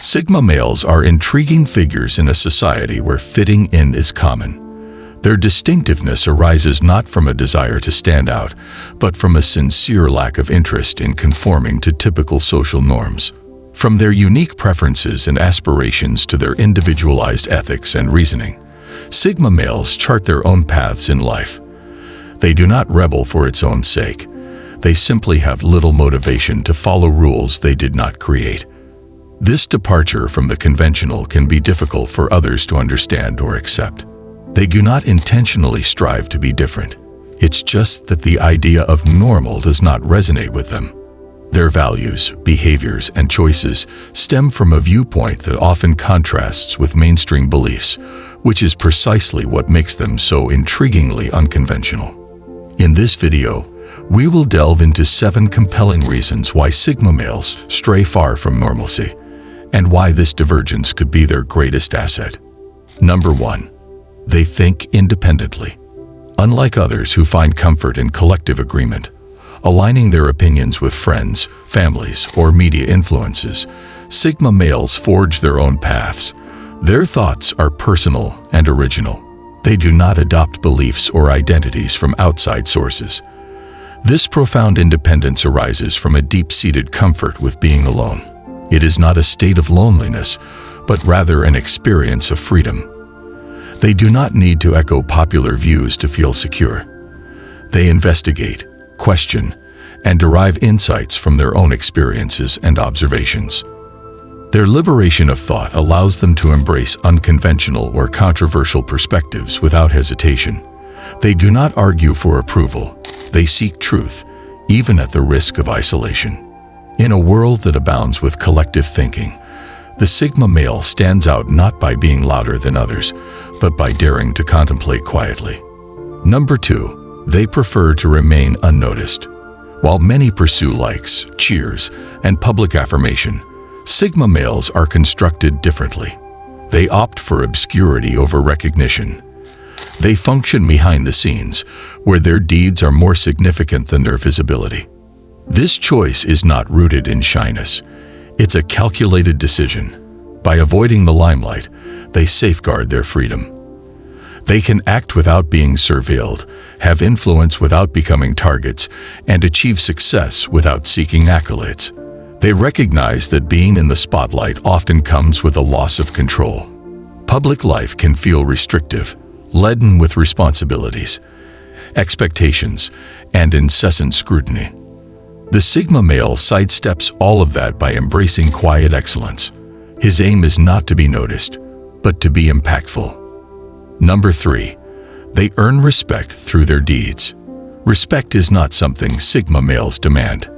Sigma males are intriguing figures in a society where fitting in is common. Their distinctiveness arises not from a desire to stand out, but from a sincere lack of interest in conforming to typical social norms. From their unique preferences and aspirations to their individualized ethics and reasoning, Sigma males chart their own paths in life. They do not rebel for its own sake. They simply have little motivation to follow rules they did not create. This departure from the conventional can be difficult for others to understand or accept. They do not intentionally strive to be different. It's just that the idea of normal does not resonate with them. Their values, behaviors, and choices stem from a viewpoint that often contrasts with mainstream beliefs, which is precisely what makes them so intriguingly unconventional. In this video, we will delve into 7 compelling reasons why Sigma males stray far from normalcy, and why this divergence could be their greatest asset. Number 1. They think independently. Unlike others who find comfort in collective agreement, aligning their opinions with friends, families, or media influences, Sigma males forge their own paths. Their thoughts are personal and original. They do not adopt beliefs or identities from outside sources. This profound independence arises from a deep-seated comfort with being alone. It is not a state of loneliness, but rather an experience of freedom. They do not need to echo popular views to feel secure. They investigate, question, and derive insights from their own experiences and observations. Their liberation of thought allows them to embrace unconventional or controversial perspectives without hesitation. They do not argue for approval. They seek truth, even at the risk of isolation. In a world that abounds with collective thinking, the Sigma male stands out not by being louder than others, but by daring to contemplate quietly. Number 2. They prefer to remain unnoticed. While many pursue likes, cheers, and public affirmation, Sigma males are constructed differently. They opt for obscurity over recognition. They function behind the scenes, where their deeds are more significant than their visibility. This choice is not rooted in shyness. It's a calculated decision. By avoiding the limelight, they safeguard their freedom. They can act without being surveilled, have influence without becoming targets, and achieve success without seeking accolades. They recognize that being in the spotlight often comes with a loss of control. Public life can feel restrictive, laden with responsibilities, expectations, and incessant scrutiny. The Sigma male sidesteps all of that by embracing quiet excellence. His aim is not to be noticed, but to be impactful. Number 3. They earn respect through their deeds. Respect is not something Sigma males demand.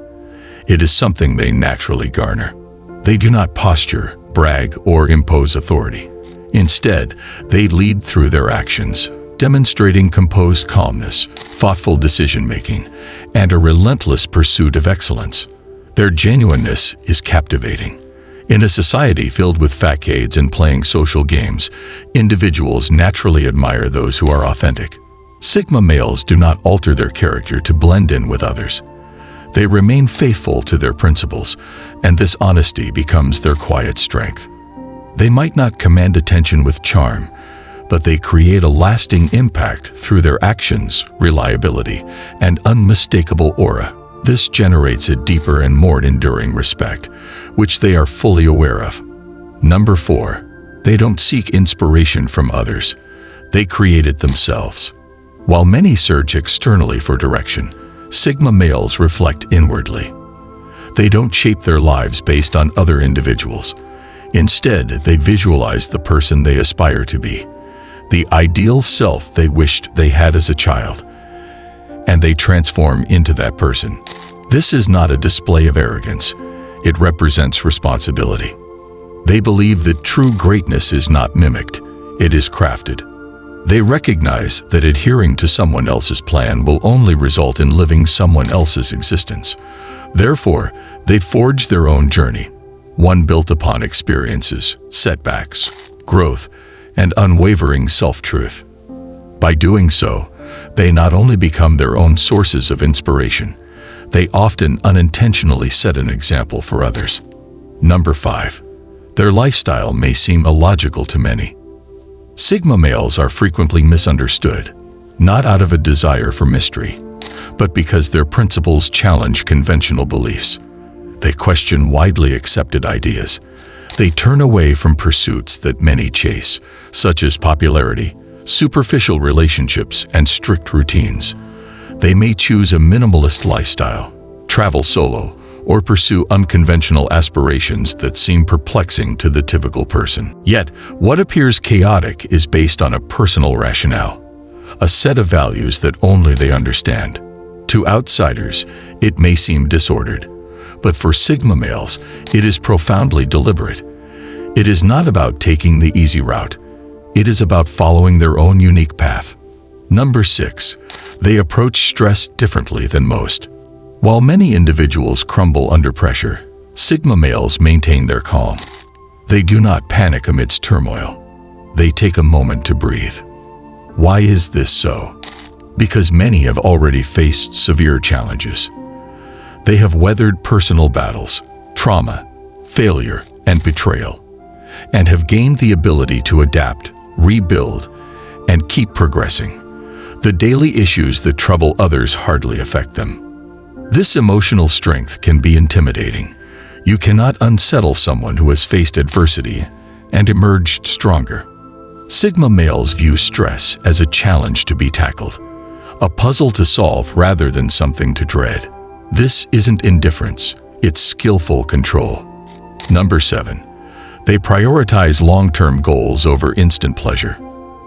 It is something they naturally garner. They do not posture, brag, or impose authority. Instead, they lead through their actions, demonstrating composed calmness, thoughtful decision-making, and a relentless pursuit of excellence. Their genuineness is captivating. In a society filled with facades and playing social games, individuals naturally admire those who are authentic. Sigma males do not alter their character to blend in with others. They remain faithful to their principles, and this honesty becomes their quiet strength. They might not command attention with charm, but they create a lasting impact through their actions, reliability, and unmistakable aura. This generates a deeper and more enduring respect, which they are fully aware of. Number 4. They don't seek inspiration from others. They create it themselves. While many search externally for direction, Sigma males reflect inwardly. They don't shape their lives based on other individuals. Instead, they visualize the person they aspire to be, the ideal self they wished they had as a child, and they transform into that person. This is not a display of arrogance. It represents responsibility. They believe that true greatness is not mimicked, it is crafted. They recognize that adhering to someone else's plan will only result in living someone else's existence. Therefore, they forge their own journey, one built upon experiences, setbacks, growth, and unwavering self-truth. By doing so, they not only become their own sources of inspiration, they often unintentionally set an example for others. Number 5. Their lifestyle may seem illogical to many. Sigma males are frequently misunderstood, not out of a desire for mystery, but because their principles challenge conventional beliefs. They question widely accepted ideas. They turn away from pursuits that many chase, such as popularity, superficial relationships, and strict routines. They may choose a minimalist lifestyle, travel solo, or pursue unconventional aspirations that seem perplexing to the typical person. Yet, what appears chaotic is based on a personal rationale, a set of values that only they understand. To outsiders, it may seem disordered, but for Sigma males, it is profoundly deliberate. It is not about taking the easy route. It is about following their own unique path. Number 6. They approach stress differently than most. While many individuals crumble under pressure, Sigma males maintain their calm. They do not panic amidst turmoil. They take a moment to breathe. Why is this so? Because many have already faced severe challenges. They have weathered personal battles, trauma, failure, and betrayal, and have gained the ability to adapt, rebuild, and keep progressing. The daily issues that trouble others hardly affect them. This emotional strength can be intimidating. You cannot unsettle someone who has faced adversity and emerged stronger. Sigma males view stress as a challenge to be tackled, a puzzle to solve rather than something to dread. This isn't indifference, it's skillful control. Number 7. They prioritize long-term goals over instant pleasure.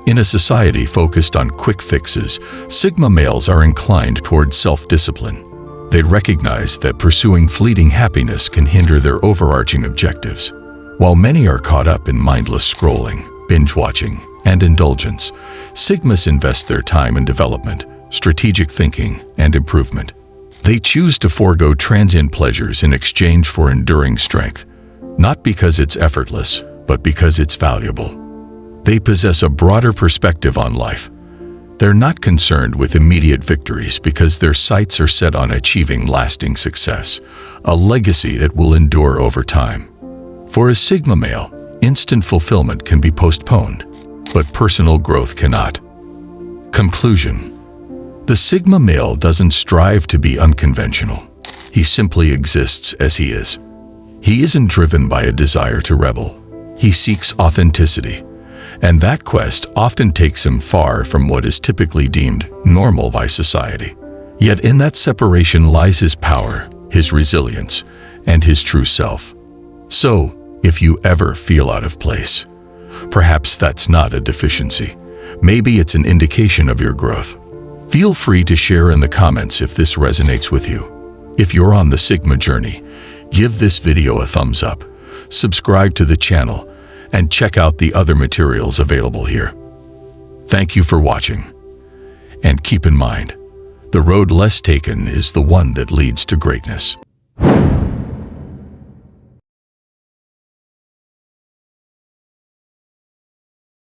In a society focused on quick fixes, Sigma males are inclined toward self-discipline. They recognize that pursuing fleeting happiness can hinder their overarching objectives. While many are caught up in mindless scrolling, binge-watching, and indulgence, Sigmas invest their time in development, strategic thinking, and improvement. They choose to forego transient pleasures in exchange for enduring strength, not because it's effortless, but because it's valuable. They possess a broader perspective on life. They're not concerned with immediate victories because their sights are set on achieving lasting success, a legacy that will endure over time. For a Sigma male, instant fulfillment can be postponed, but personal growth cannot. Conclusion. The Sigma male doesn't strive to be unconventional. He simply exists as he is. He isn't driven by a desire to rebel. He seeks authenticity, and that quest often takes him far from what is typically deemed normal by society. Yet in that separation lies his power, his resilience, and his true self. So, if you ever feel out of place, perhaps that's not a deficiency. Maybe it's an indication of your growth. Feel free to share in the comments if this resonates with you. If you're on the Sigma journey, give this video a thumbs up, subscribe to the channel, and check out the other materials available here. Thank you for watching. And keep in mind, the road less taken is the one that leads to greatness.